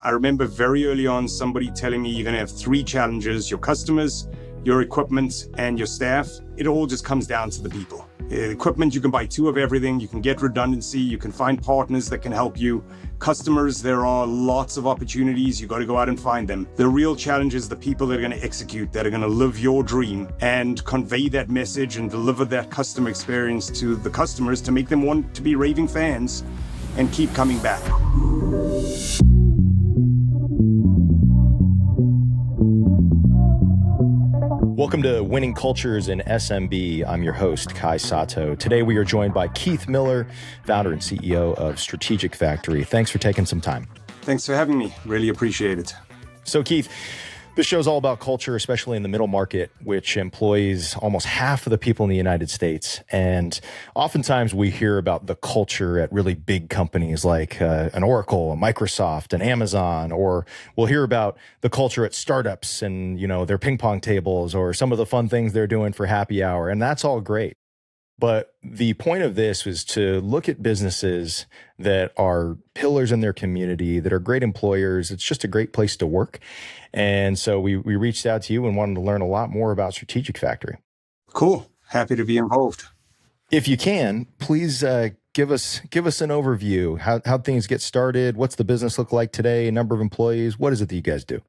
I remember very early on somebody telling me you're going to have three challenges: your customers, your equipment, and your staff. It all just comes down to the people. Equipment, you can buy two of everything. You can get redundancy. You can find partners that can help you. Customers, there are lots of opportunities. You got to go out and find them. The real challenge is the people that are going to execute, that are going to live your dream and convey that message and deliver that customer experience to the customers to make them want to be raving fans and keep coming back. Welcome to Winning Cultures in SMB. I'm your host, Kai Sato. Today we are joined by Keith Miller, founder and CEO of Strategic Factory. Thanks for taking some time. Thanks for having me. Really appreciate it. So Keith, this show's all about culture, especially in the middle market, which employs almost half of the people in the United States. And oftentimes we hear about the culture at really big companies like an Oracle, a Microsoft, an Amazon, or we'll hear about the culture at startups and, their ping pong tables or some of the fun things they're doing for happy hour. And that's all great. But the point of this was to look at businesses that are pillars in their community, that are great employers. It's just a great place to work. And so we reached out to you and wanted to learn a lot more about Strategic Factory. Cool. Happy to be involved. If you can, please give us an overview, how things get started. What's the business look like today? Number of employees? What is it that you guys do?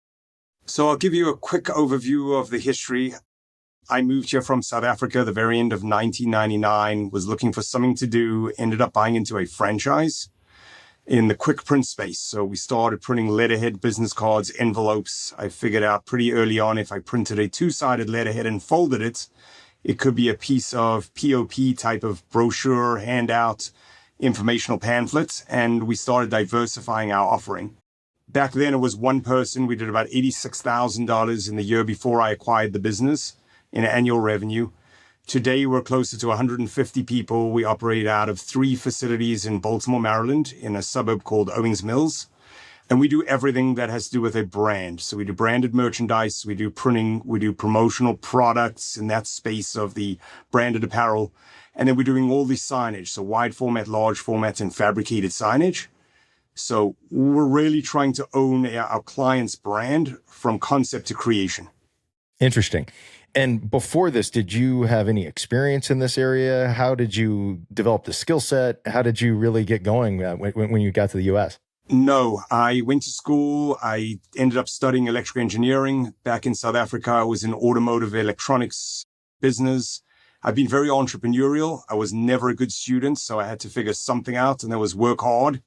So I'll give you a quick overview of the history. I moved here from South Africa the very end of 1999, was looking for something to do, ended up buying into a franchise in the quick print space. So we started printing letterhead, business cards, envelopes. I figured out pretty early on if I printed a two-sided letterhead and folded it, it could be a piece of POP type of brochure, handout, informational pamphlets, and we started diversifying our offering. Back then it was one person. We did about $86,000 in the year before I acquired the business in annual revenue. Today, we're closer to 150 people. We operate out of 3 facilities in Baltimore, Maryland, in a suburb called Owings Mills. And we do everything that has to do with a brand. So we do branded merchandise, we do printing, we do promotional products in that space of the branded apparel. And then we're doing all the signage, so wide format, large format, and fabricated signage. So we're really trying to own our client's brand from concept to creation. Interesting. And before this, did you have any experience in this area? How did you develop the skill set? How did you really get going when you got to the U.S.? No, I went to school. I ended up studying electrical engineering. Back in South Africa, I was in automotive electronics business. I've been very entrepreneurial. I was never a good student, so I had to figure something out, and that was work hard.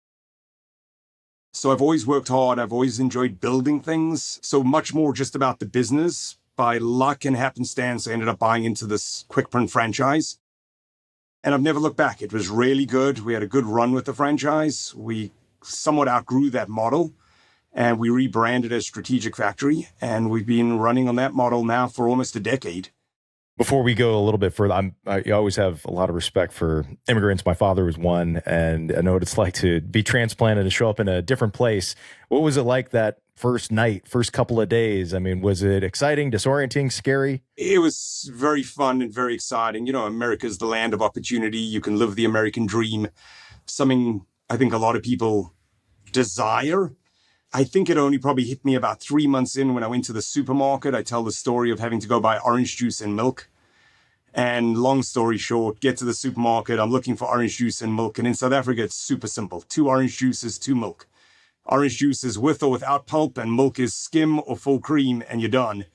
So I've always worked hard. I've always enjoyed building things. So much more just about the business. By luck and happenstance, I ended up buying into this quick print franchise. And I've never looked back. It was really good. We had a good run with the franchise. We somewhat outgrew that model and we rebranded as Strategic Factory. And we've been running on that model now for almost a decade. Before we go a little bit further, I always have a lot of respect for immigrants. My father was one, and I know what it's like to be transplanted and show up in a different place. What was it like that first night, first couple of days? I mean, was it exciting, disorienting, scary? It was very fun and very exciting. America's the land of opportunity. You can live the American dream, something I think a lot of people desire. I think it only probably hit me about 3 months in when I went to the supermarket. I tell the story of having to go buy orange juice and milk. And long story short, get to the supermarket. I'm looking for orange juice and milk. And in South Africa, it's super simple. 2 orange juices, 2 milk. Orange juice is with or without pulp, and milk is skim or full cream, and you're done.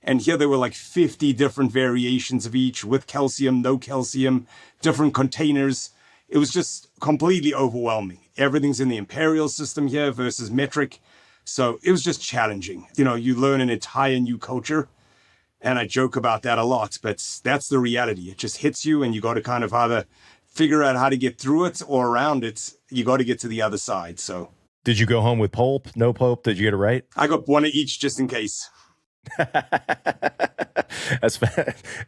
And here there were like 50 different variations of each, with calcium, no calcium, different containers. It was just completely overwhelming. Everything's in the imperial system here versus metric. So it was just challenging. You learn an entire new culture. And I joke about that a lot, but that's the reality. It just hits you and you got to kind of either figure out how to get through it or around it. You got to get to the other side. So did you go home with pulp? No pulp? Did you get it right? I got one of each just in case.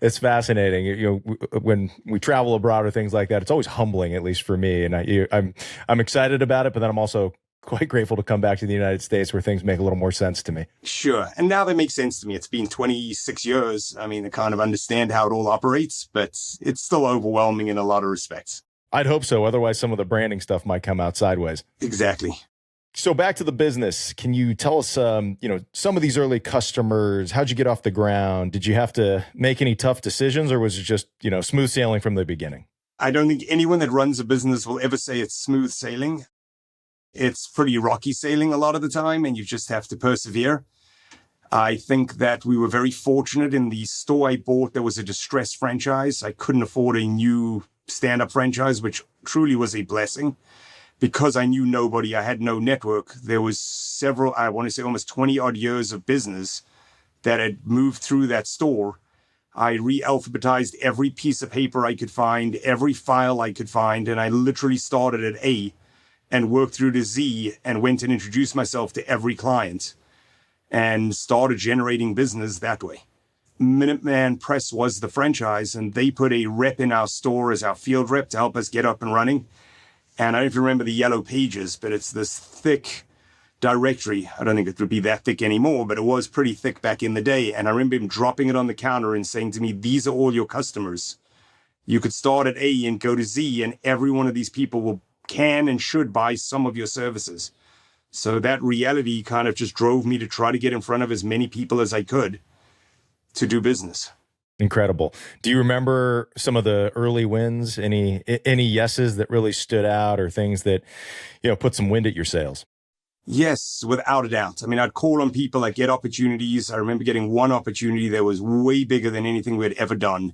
It's fascinating. When we travel abroad or things like that, it's always humbling, at least for me. And I'm excited about it, but then I'm also quite grateful to come back to the United States where things make a little more sense to me. Sure. And now they make sense to me. It's been 26 years. I mean, I kind of understand how it all operates, but it's still overwhelming in a lot of respects. I'd hope so. Otherwise, some of the branding stuff might come out sideways. Exactly. So back to the business. Can you tell us, some of these early customers, how'd you get off the ground? Did you have to make any tough decisions, or was it just, smooth sailing from the beginning? I don't think anyone that runs a business will ever say it's smooth sailing. It's pretty rocky sailing a lot of the time, and you just have to persevere. I think that we were very fortunate in the store I bought. There was a distressed franchise. I couldn't afford a new stand-up franchise, which truly was a blessing. Because I knew nobody, I had no network. There was several, I want to say almost 20 odd years of business that had moved through that store. I re-alphabetized every piece of paper I could find, every file I could find, and I literally started at A and worked through to Z and went and introduced myself to every client and started generating business that way. Minuteman Press was the franchise, and they put a rep in our store as our field rep to help us get up and running. And I don't even remember the yellow pages, but it's this thick directory. I don't think it would be that thick anymore, but it was pretty thick back in the day. And I remember him dropping it on the counter and saying to me, these are all your customers. You could start at A and go to Z, and every one of these people can and should buy some of your services. So that reality kind of just drove me to try to get in front of as many people as I could to do business. Incredible. Do you remember some of the early wins? Any yeses that really stood out, or things that, put some wind at your sails? Yes, without a doubt. I mean, I'd call on people, I'd get opportunities. I remember getting one opportunity that was way bigger than anything we had ever done.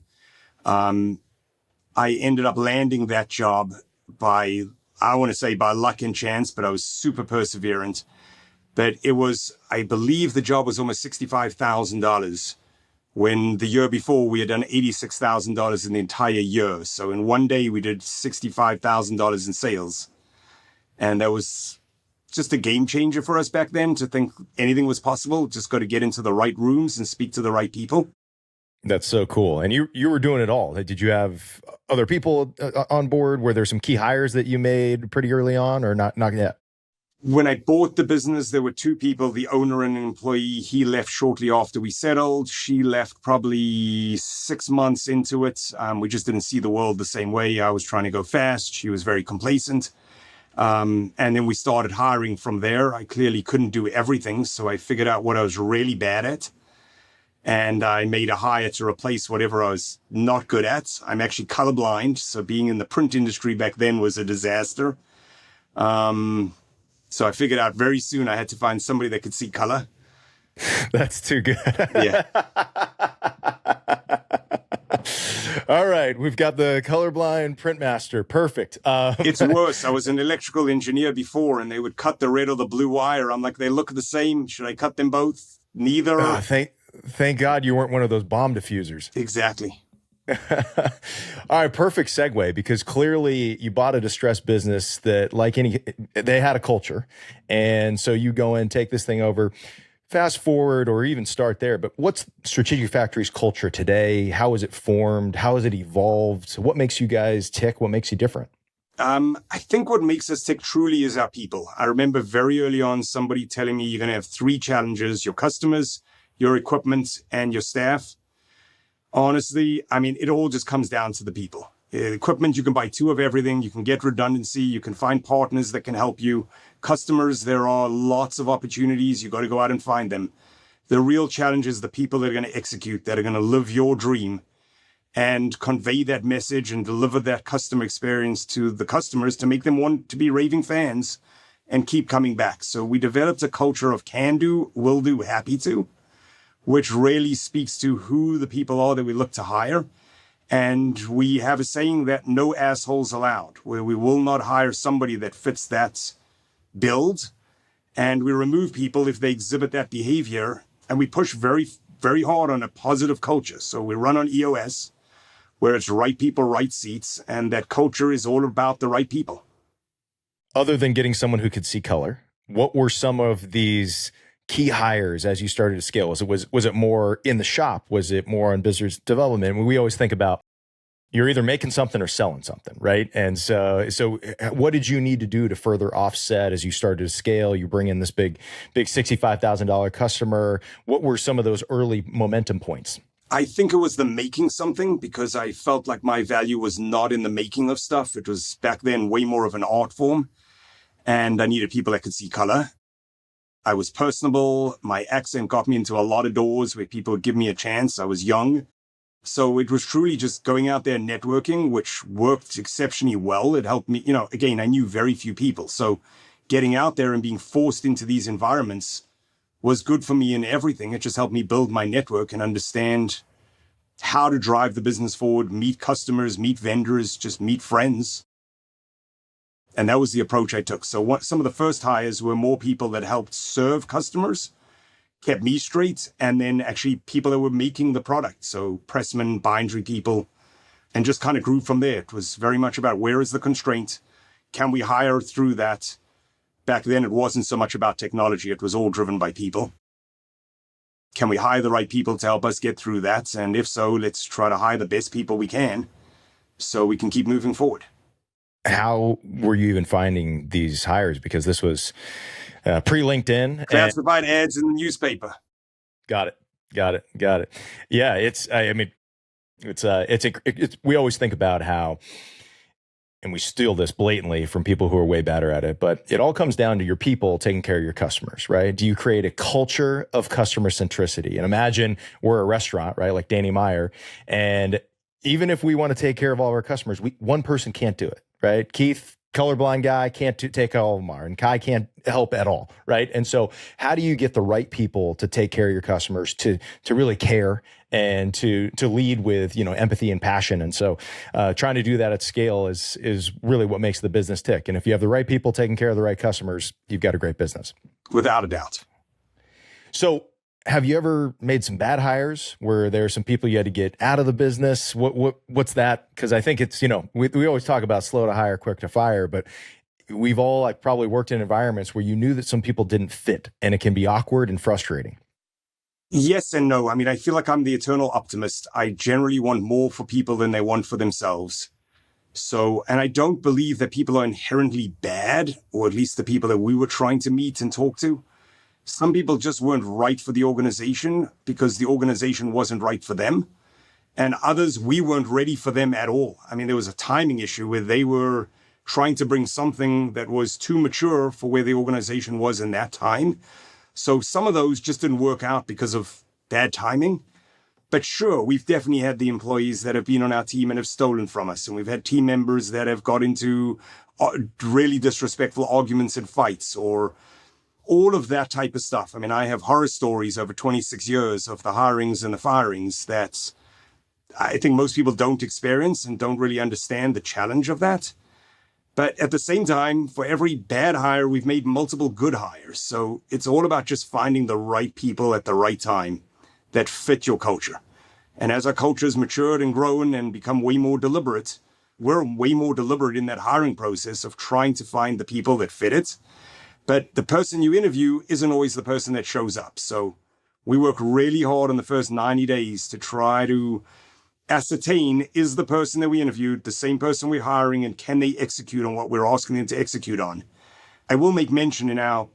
I ended up landing that job by luck and chance, but I was super perseverant. But it was, I believe the job was almost $65,000. When the year before we had done $86,000 in the entire year. So in one day we did $65,000 in sales. And that was just a game changer for us back then, to think anything was possible. Just got to get into the right rooms and speak to the right people. That's so cool. And you were doing it all. Did you have other people on board? Were there some key hires that you made pretty early on, or not yet? When I bought the business, there were two people, the owner and an employee. He left shortly after we settled. She left probably 6 months into it. We just didn't see the world the same way. I was trying to go fast. She was very complacent. And then we started hiring from there. I clearly couldn't do everything, so I figured out what I was really bad at. And I made a hire to replace whatever I was not good at. I'm actually colorblind, so being in the print industry back then was a disaster. So I figured out very soon I had to find somebody that could see color. That's too good. Yeah. All right. We've got the colorblind print master. Perfect. It's worse. I was an electrical engineer before, and they would cut the red or the blue wire. I'm like, they look the same. Should I cut them both? Neither. Thank God you weren't one of those bomb diffusers. Exactly. All right, perfect segue, because clearly you bought a distressed business that, they had a culture. And so you go and take this thing over. Fast forward, or even start there, but what's Strategic Factory's culture today? How is it formed? How has it evolved? What makes you guys tick? What makes you different? I think what makes us tick truly is our people. I remember very early on somebody telling me you're going to have 3 challenges: your customers, your equipment, and your staff. Honestly, I mean, it all just comes down to the people. Equipment, you can buy 2 of everything. You can get redundancy. You can find partners that can help you. Customers, there are lots of opportunities. You got to go out and find them. The real challenge is the people that are going to execute, that are going to live your dream and convey that message and deliver that customer experience to the customers to make them want to be raving fans and keep coming back. So we developed a culture of can do, will do, happy to, which really speaks to who the people are that we look to hire. And we have a saying that no assholes allowed, where we will not hire somebody that fits that build. And we remove people if they exhibit that behavior. And we push very, very hard on a positive culture. So we run on EOS, where it's right people, right seats. And that culture is all about the right people. Other than getting someone who could see color, what were some of these key hires as you started to scale? Was it more in the shop? Was it more on business development? We always think about, you're either making something or selling something, right? And so what did you need to do to further offset as you started to scale? You bring in this big $65,000 customer. What were some of those early momentum points? I think it was the making something, because I felt like my value was not in the making of stuff. It was back then way more of an art form. and I needed people that could see color. I was personable. My accent got me into a lot of doors where people would give me a chance. I was young. So it was truly just going out there and networking, which worked exceptionally well. It helped me, again, I knew very few people. So getting out there and being forced into these environments was good for me in everything. It just helped me build my network and understand how to drive the business forward, meet customers, meet vendors, just meet friends. And that was the approach I took. So some of the first hires were more people that helped serve customers, kept me straight, and then actually people that were making the product. So pressmen, bindery people, and just kind of grew from there. It was very much about where is the constraint? Can we hire through that? Back then, it wasn't so much about technology. It was all driven by people. Can we hire the right people to help us get through that? And if so, let's try to hire the best people we can so we can keep moving forward. How were you even finding these hires? Because this was pre-LinkedIn. Classified ads in the newspaper. Got it. Yeah, we always think about how, and we steal this blatantly from people who are way better at it, but it all comes down to your people taking care of your customers, right? Do you create a culture of customer centricity? And imagine we're a restaurant, right? Like Danny Meyer. And even if we want to take care of all of our customers, one person can't do it, right? Keith, colorblind guy, can't take all of them, and Kai can't help at all, right? And so how do you get the right people to take care of your customers, to really care and to lead with, empathy and passion? And so trying to do that at scale is really what makes the business tick. And if you have the right people taking care of the right customers, you've got a great business. Without a doubt. So have you ever made some bad hires where there are some people you had to get out of the business? What's that? Because I think it's, we always talk about slow to hire, quick to fire, but we've all probably worked in environments where you knew that some people didn't fit, and it can be awkward and frustrating. Yes and no. I mean, I feel like I'm the eternal optimist. I generally want more for people than they want for themselves. So, and I don't believe that people are inherently bad, or at least the people that we were trying to meet and talk to. Some people just weren't right for the organization because the organization wasn't right for them. And others, we weren't ready for them at all. I mean, there was a timing issue where they were trying to bring something that was too mature for where the organization was in that time. So some of those just didn't work out because of bad timing. But sure, we've definitely had the employees that have been on our team and have stolen from us. And we've had team members that have got into really disrespectful arguments and fights, or all of that type of stuff. I mean, I have horror stories over 26 years of the hirings and the firings that I think most people don't experience and don't really understand the challenge of that. But at the same time, for every bad hire, we've made multiple good hires. So it's all about just finding the right people at the right time that fit your culture. And as our culture has matured and grown and become way more deliberate, we're way more deliberate in that hiring process of trying to find the people that fit it. But the person you interview isn't always the person that shows up. So we work really hard in the first 90 days to try to ascertain, is the person that we interviewed the same person we're hiring, and can they execute on what we're asking them to execute on? I will make mention in our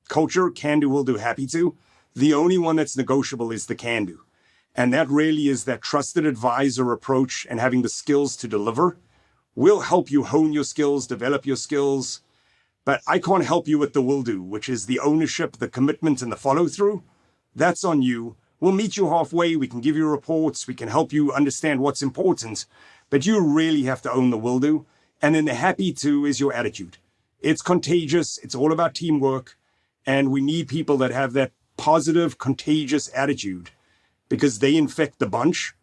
culture, can do, will do, happy to. The only one that's negotiable is the can do. And that really is that trusted advisor approach and having the skills to deliver. We'll help you hone your skills, develop your skills. But I can't help you with the will do, which is the ownership, the commitment, and the follow through. That's on you. We'll meet you halfway. We can give you reports. We can help you understand what's important. But you really have to own the will do. And then the happy to is your attitude. It's contagious. It's all about teamwork. And we need people that have that positive, contagious attitude because they infect the bunch.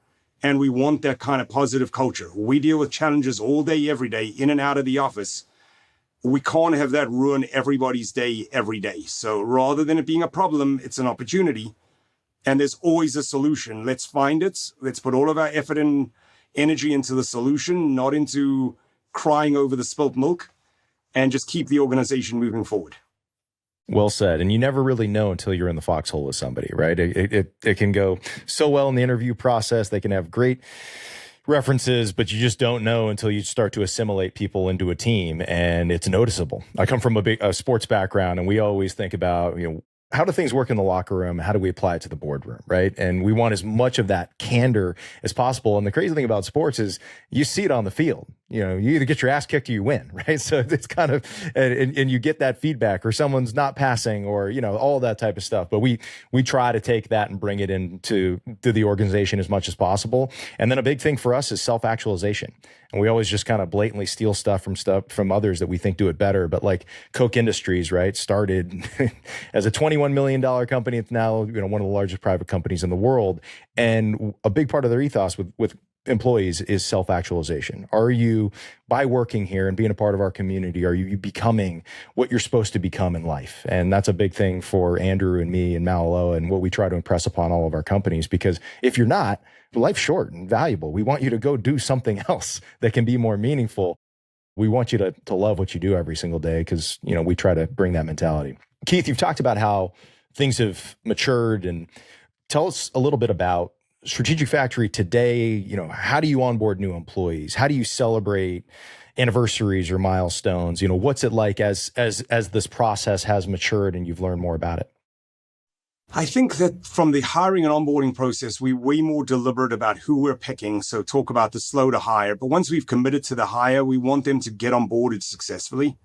And we want that kind of positive culture. We deal with challenges all day, every day, in and out of the office. We can't have that ruin everybody's day every day. So rather than it being a problem, it's an opportunity. And there's always a solution. Let's find it. Let's put all of our effort and energy into the solution, not into crying over the spilt milk, and just keep the organization moving forward. Well said. And you never really know until you're in the foxhole with somebody, right? It can go so well in the interview process. They can have great references, but you just don't know until you start to assimilate people into a team, and it's noticeable. I come from a sports background, and we always think about, how do things work in the locker room? How do we apply it to the boardroom, right? And we want as much of that candor as possible. And the crazy thing about sports is you see it on the field. you either get your ass kicked or you win, right? So it's kind of, and you get that feedback, or someone's not passing, or, all that type of stuff. But we try to take that and bring it into the organization as much as possible. And then a big thing for us is self-actualization. And we always just kind of blatantly steal stuff from others that we think do it better. But like Koch Industries, right, started as a $21 million company. It's now, one of the largest private companies in the world. And a big part of their ethos with employees is self-actualization. Are you, by working here and being a part of our community, are you becoming what you're supposed to become in life? And that's a big thing for Andrew and me and Malalo, and what we try to impress upon all of our companies, because if you're not, life's short and valuable. We want you to go do something else that can be more meaningful. We want you to love what you do every single day, because, we try to bring that mentality. Keith, you've talked about how things have matured, and tell us a little bit about Strategic Factory today. How do you onboard new employees? How do you celebrate anniversaries or milestones? What's it like as this process has matured and you've learned more about it? I think that from the hiring and onboarding process, we're way more deliberate about who we're picking. So talk about the slow to hire. But once we've committed to the hire, we want them to get onboarded successfully.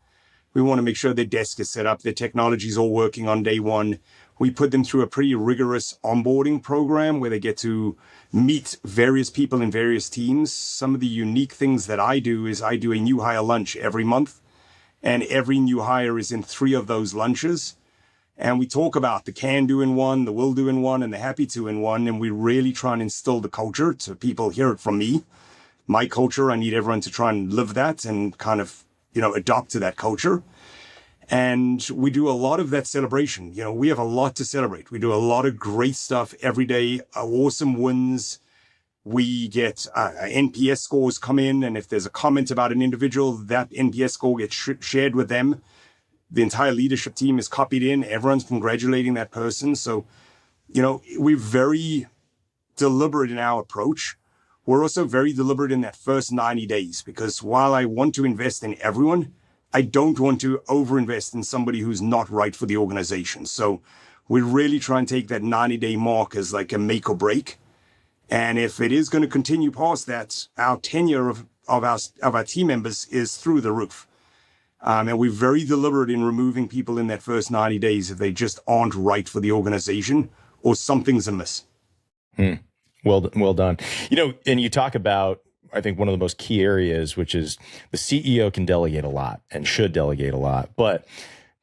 We want to make sure their desk is set up, their technology is all working on day one. We put them through a pretty rigorous onboarding program where they get to meet various people in various teams. Some of the unique things that I do is I do a new hire lunch every month, and every new hire is in 3 of those lunches. And we talk about the can do in one, the will do in one, and the happy to in one. And we really try and instill the culture so people hear it from me. My culture, I need everyone to try and live that and kind of, adopt to that culture. And we do a lot of that celebration. We have a lot to celebrate. We do a lot of great stuff every day, awesome wins. We get NPS scores come in, and if there's a comment about an individual, that NPS score gets shared with them. The entire leadership team is copied in. Everyone's congratulating that person. So, we're very deliberate in our approach. We're also very deliberate in that first 90 days, because while I want to invest in everyone, I don't want to overinvest in somebody who's not right for the organization. So we really try and take that 90-day mark as like a make or break. And if it is going to continue past that, our tenure of our team members is through the roof. And we're very deliberate in removing people in that first 90 days if they just aren't right for the organization or something's amiss. Well done. And you talk about, I think, one of the most key areas, which is the CEO can delegate a lot and should delegate a lot, but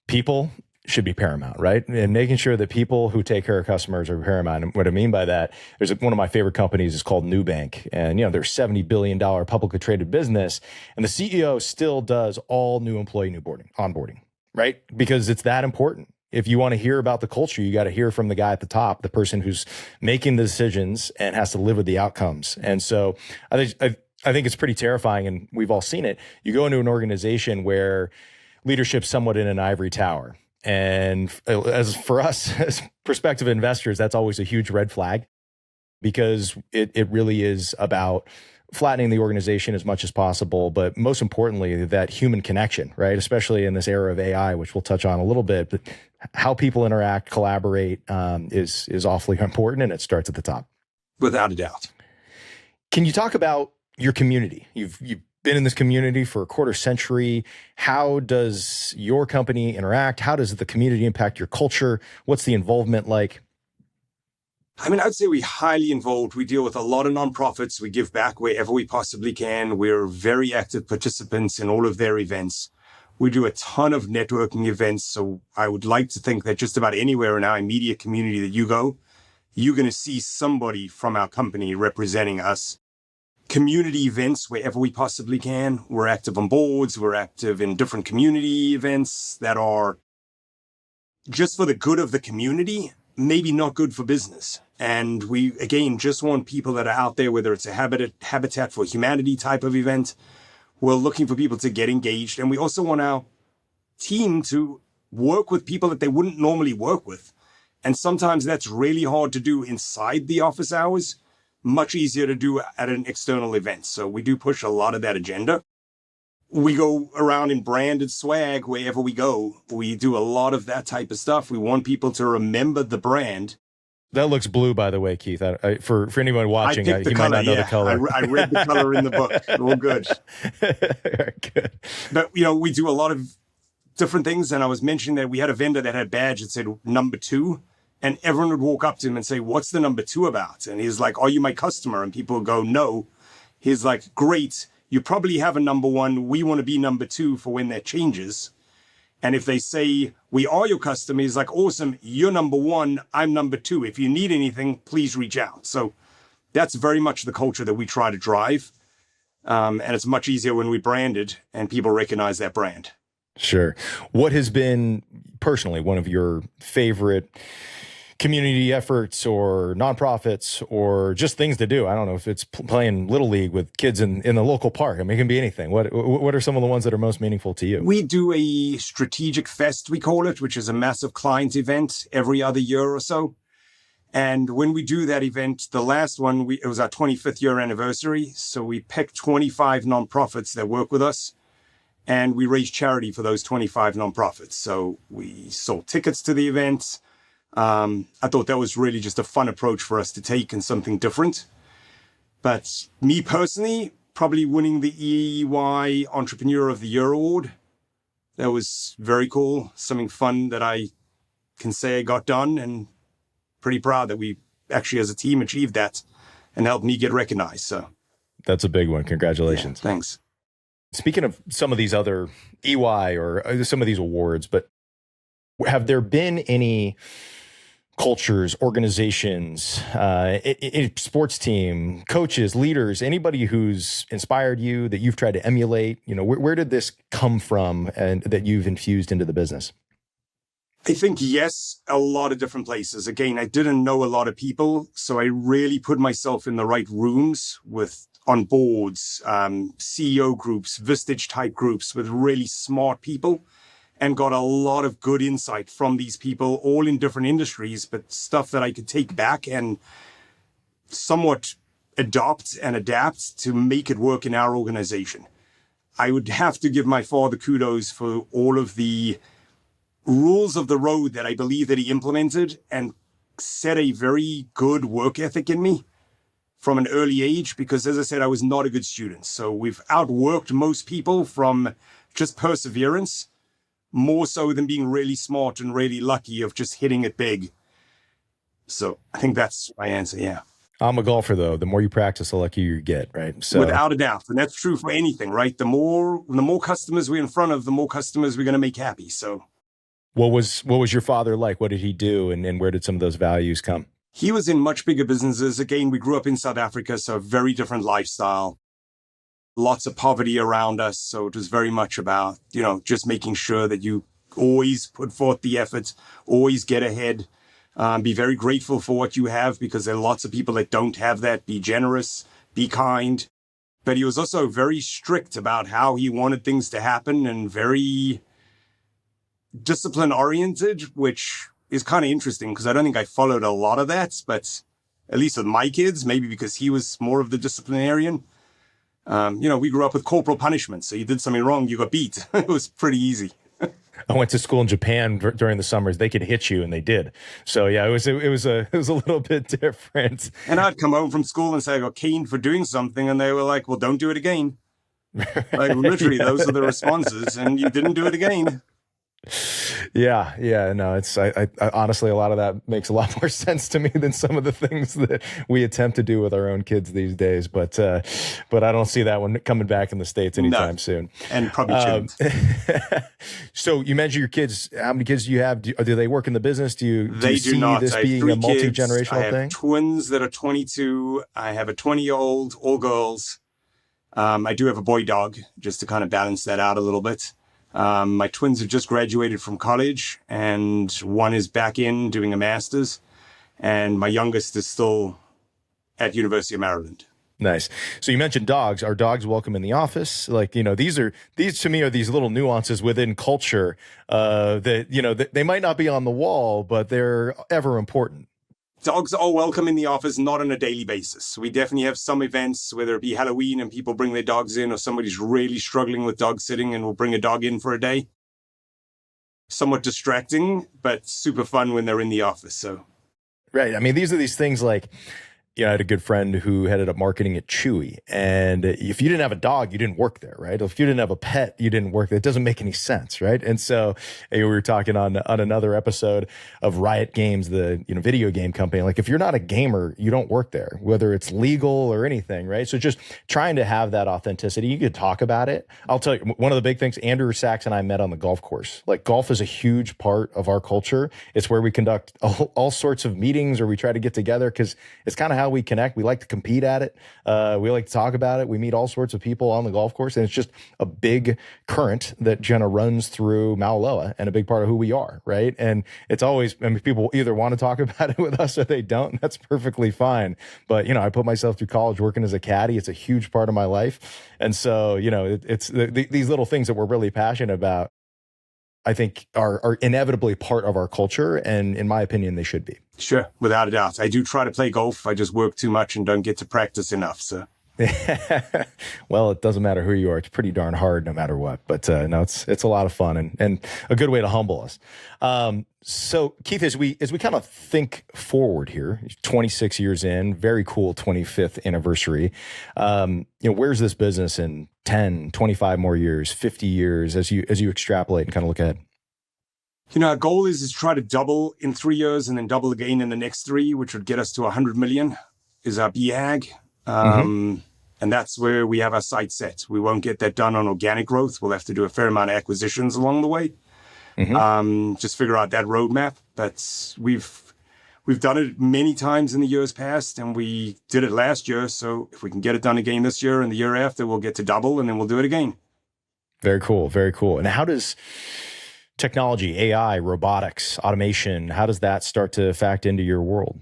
people should be paramount, right? And making sure that people who take care of customers are paramount. And what I mean by that, one of my favorite companies is called Nubank. And, they're a $70 billion publicly traded business. And the CEO still does all new employee onboarding, right? Because it's that important. If you want to hear about the culture, you got to hear from the guy at the top, the person who's making the decisions and has to live with the outcomes. And so I think it's pretty terrifying, and we've all seen it. You go into an organization where leadership's somewhat in an ivory tower. And as for us, as prospective investors, that's always a huge red flag, because it really is about flattening the organization as much as possible, but most importantly, that human connection, right? Especially in this era of AI, which we'll touch on a little bit, but how people interact, collaborate is awfully important, and it starts at the top. Without a doubt. Can you talk about your community? You've been in this community for a quarter century. How does your company interact? How does the community impact your culture? What's the involvement like? I'd say we're highly involved. We deal with a lot of nonprofits. We give back wherever we possibly can. We're very active participants in all of their events. We do a ton of networking events. So I would like to think that just about anywhere in our immediate community that you go, you're going to see somebody from our company representing us. Community events wherever we possibly can. We're active on boards. We're active in different community events that are just for the good of the community, maybe not good for business. And we, again, just want people that are out there, whether it's a Habitat for Humanity type of event. We're looking for people to get engaged. And we also want our team to work with people that they wouldn't normally work with. And sometimes that's really hard to do inside the office hours. Much easier to do at an external event. So we do push a lot of that agenda. We go around in branded swag wherever we go. We do a lot of that type of stuff. We want people to remember the brand That looks blue, by the way, Keith. For anyone I watching, picked the he might color. not know the Yeah, color. I read the color in the book. All good. Very good. But, we do a lot of different things. And I was mentioning that we had a vendor that had a badge that said number 2. And everyone would walk up to him and say, what's the number 2 about? And he's like, are you my customer? And people would go, no. He's like, great. You probably have a number 1. We want to be number 2 for when that changes. And if they say, we are your customer, he's like, awesome, you're number 1, I'm number 2. If you need anything, please reach out. So that's very much the culture that we try to drive. And it's much easier when we brand it and people recognize that brand. Sure. What has been personally one of your favorite community efforts or nonprofits or just things to do? I don't know if it's playing Little League with kids in the local park. I mean, it can be anything. What are some of the ones that are most meaningful to you? We do a strategic fest, we call it, which is a massive client event every other year or so. And when we do that event, the last one, it was our 25th year anniversary. So we picked 25 nonprofits that work with us and we raise charity for those 25 nonprofits. So we sold tickets to the event. I thought that was really just a fun approach for us to take and something different. But me personally, probably winning the EY Entrepreneur of the Year award. That was very cool. Something fun that I can say I got done, and pretty proud that we actually as a team achieved that and helped me get recognized. So that's a big one. Congratulations. Yeah, thanks. Speaking of some of these other EY or some of these awards, but have there been any cultures, organizations, sports team, coaches, leaders, anybody who's inspired you that you've tried to emulate? Where did this come from and that you've infused into the business? I think, yes, a lot of different places. Again, I didn't know a lot of people, so I really put myself in the right rooms on boards, CEO groups, Vistage type groups with really smart people, and got a lot of good insight from these people, all in different industries, but stuff that I could take back and somewhat adopt and adapt to make it work in our organization. I would have to give my father kudos for all of the rules of the road that I believe that he implemented and set a very good work ethic in me from an early age, because as I said, I was not a good student. So we've outworked most people from just perseverance, more so than being really smart and really lucky of just hitting it big. So I think that's my answer. Yeah. I'm a golfer though. The more you practice, the luckier you get, right? So without a doubt. And that's true for anything, right? The more customers we're in front of, the more customers we're going to make happy. So what was your father like? What did he do? And where did some of those values come? He was in much bigger businesses. Again, we grew up in South Africa, so a very different lifestyle. Lots of poverty around us. So it was very much about, just making sure that you always put forth the effort, always get ahead, be very grateful for what you have, because there are lots of people that don't have that. Be generous, be kind. But he was also very strict about how he wanted things to happen and very discipline oriented, which is kind of interesting because I don't think I followed a lot of that, but at least with my kids, maybe because he was more of the disciplinarian. We grew up with corporal punishment. So you did something wrong, you got beat. It was pretty easy. I went to school in Japan during the summers. They could hit you, and they did. So yeah, it was a little bit different. And I'd come home from school and say I got caned for doing something, and they were like, "Well, don't do it again." Like literally, those are the responses, and you didn't do it again. Yeah. No, I honestly, a lot of that makes a lot more sense to me than some of the things that we attempt to do with our own kids these days. But I don't see that one coming back in the States anytime soon. And probably shouldn't. So you mentioned your kids. How many kids do you have? Do they work in the business? Do you see not. this being a multi-generational thing? I have twins that are 22. I have a 20-year-old, all girls. I do have a boy dog, just to kind of balance that out a little bit. My twins have just graduated from college, and one is back in doing a master's, and my youngest is still at University of Maryland. Nice. So you mentioned dogs. Are dogs welcome in the office? Like, these to me are these little nuances within culture that they might not be on the wall, but they're ever important. Dogs are welcome in the office, not on a daily basis. We definitely have some events, whether it be Halloween and people bring their dogs in, or somebody's really struggling with dog sitting and will bring a dog in for a day. Somewhat distracting, but super fun when they're in the office. So Right. I mean, these are these things like, I had a good friend who headed up marketing at Chewy. And if you didn't have a dog, you didn't work there, right? If you didn't have a pet, you didn't work there. It doesn't make any sense, right? And so we were talking on another episode of Riot Games, the video game company. Like, if you're not a gamer, you don't work there, whether it's legal or anything, right? So just trying to have that authenticity. You could talk about it. I'll tell you, one of the big things, Andrew Sachs and I met on the golf course. Like, golf is a huge part of our culture. It's where we conduct all sorts of meetings, or we try to get together, because it's kind of how we connect. We like to compete at it. We like to talk about it. We meet all sorts of people on the golf course, and it's just a big current that kind of runs through Maaloa, and a big part of who we are, right? And it's always, people either want to talk about it with us or they don't. That's perfectly fine. But, I put myself through college working as a caddy. It's a huge part of my life. And so, it's these little things that we're really passionate about, I think are inevitably part of our culture. And in my opinion, they should be. Sure, without a doubt. I do try to play golf. I just work too much and don't get to practice enough. So, well, it doesn't matter who you are. It's pretty darn hard no matter what. But no, it's a lot of fun and a good way to humble us. So Keith, as we kind of think forward here, 26 years in, very cool 25th anniversary. Where's this business in 10, 25 more years, 50 years, as you extrapolate and kind of look ahead? Our goal is to try to double in 3 years and then double again in the next 3, which would get us to 100 million is our BHAG. And that's where we have our sights set. We won't get that done on organic growth. We'll have to do a fair amount of acquisitions along the way. Just figure out that roadmap. But we've done it many times in the years past, and we did it last year. So if we can get it done again this year and the year after, we'll get to double, and then we'll do it again. Very cool. Very cool. And how does technology, AI, robotics, automation, how does that start to factor into your world?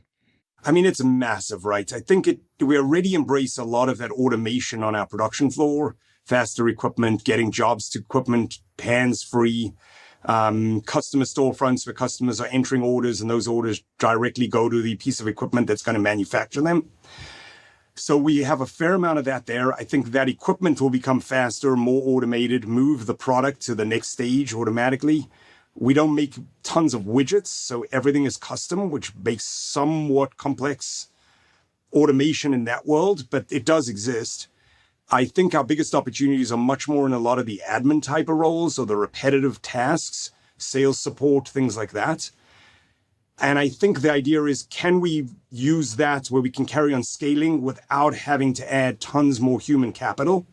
I mean, it's massive, right? I think we already embrace a lot of that automation on our production floor, faster equipment, getting jobs to equipment, hands-free, customer storefronts where customers are entering orders, and those orders directly go to the piece of equipment that's going to manufacture them. So we have a fair amount of that there. I think that equipment will become faster, more automated, move the product to the next stage automatically. We don't make tons of widgets, so everything is custom, which makes somewhat complex automation in that world, but it does exist. I think our biggest opportunities are much more in a lot of the admin type of roles, or the repetitive tasks, sales support, things like that. And I think the idea is, can we use that where we can carry on scaling without having to add tons more human capital?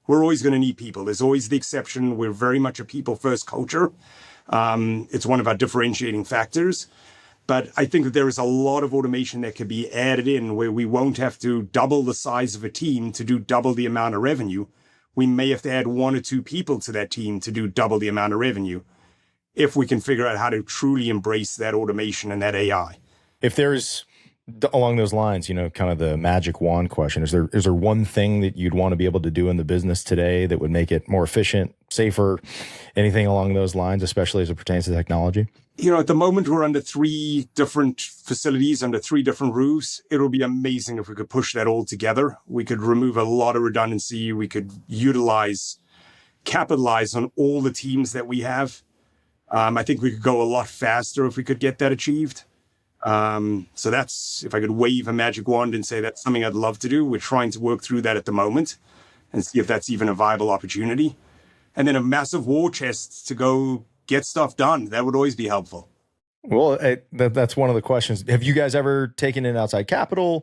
We're always going to need people. There's always the exception. We're very much a people-first culture. It's one of our differentiating factors. But I think that there is a lot of automation that could be added in where we won't have to double the size of a team to do double the amount of revenue. We may have to add 1 or 2 people to that team to do double the amount of revenue, if we can figure out how to truly embrace that automation and that AI. If there's, along those lines, kind of the magic wand question, is there one thing that you'd want to be able to do in the business today that would make it more efficient, safer, anything along those lines, especially as it pertains to technology? At the moment, we're under 3 different facilities, under 3 different roofs. It would be amazing if we could push that all together. We could remove a lot of redundancy. We could capitalize on all the teams that we have. I think we could go a lot faster if we could get that achieved. So that's, if I could wave a magic wand and say that's something I'd love to do. We're trying to work through that at the moment and see if that's even a viable opportunity. And then a massive war chest to go get stuff done. That would always be helpful. Well, that's one of the questions. Have you guys ever taken in outside capital?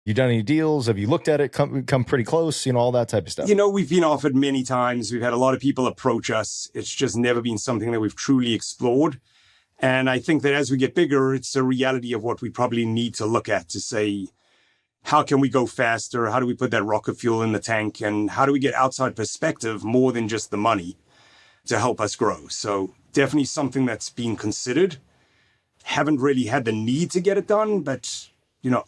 You done any deals? Have you looked at it, come pretty close, all that type of stuff? We've been offered many times. We've had a lot of people approach us. It's just never been something that we've truly explored. And I think that as we get bigger, it's a reality of what we probably need to look at to say, how can we go faster? How do we put that rocket fuel in the tank? And how do we get outside perspective more than just the money to help us grow? So definitely something that's being considered. Haven't really had the need to get it done, but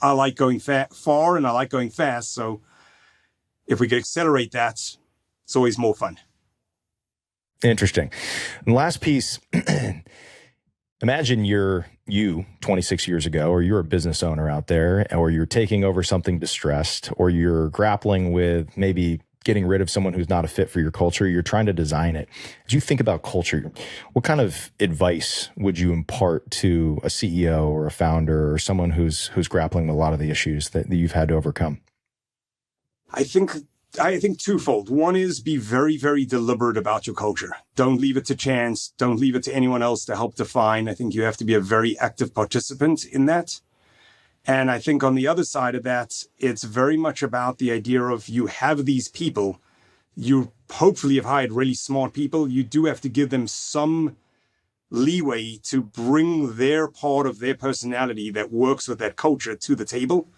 I like going far and I like going fast. So if we could accelerate that, it's always more fun. Interesting. And last piece, imagine you 26 years ago, or you're a business owner out there, or you're taking over something distressed, or you're grappling with maybe getting rid of someone who's not a fit for your culture. You're trying to design it. As you think about culture, what kind of advice would you impart to a CEO or a founder or someone who's grappling with a lot of the issues that you've had to overcome? I think twofold. One is be very, very deliberate about your culture. Don't leave it to chance. Don't leave it to anyone else to help define. I think you have to be a very active participant in that. And I think on the other side of that, it's very much about the idea of you have these people. You hopefully have hired really smart people. You do have to give them some leeway to bring their part of their personality that works with that culture to the table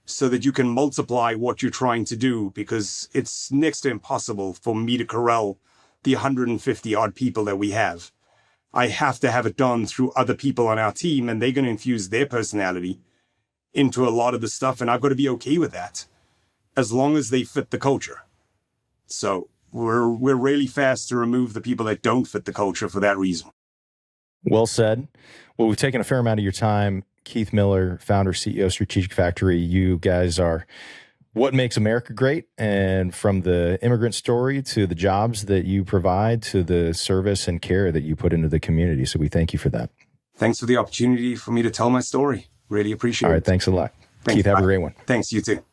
so that you can multiply what you're trying to do, because it's next to impossible for me to corral the 150 odd people that we have. I have to have it done through other people on our team, and they're going to infuse their personality into a lot of the stuff, and I've got to be okay with that as long as they fit the culture. So we're really fast to remove the people that don't fit the culture for that reason. Well said. Well, we've taken a fair amount of your time. Keith Miller, founder, CEO, Strategic Factory. You guys are what makes America great. And from the immigrant story to the jobs that you provide to the service and care that you put into the community. So we thank you for that. Thanks for the opportunity for me to tell my story. Really appreciate it. All right. Thanks a lot. Thanks. Keith, have a great one. Thanks. You too.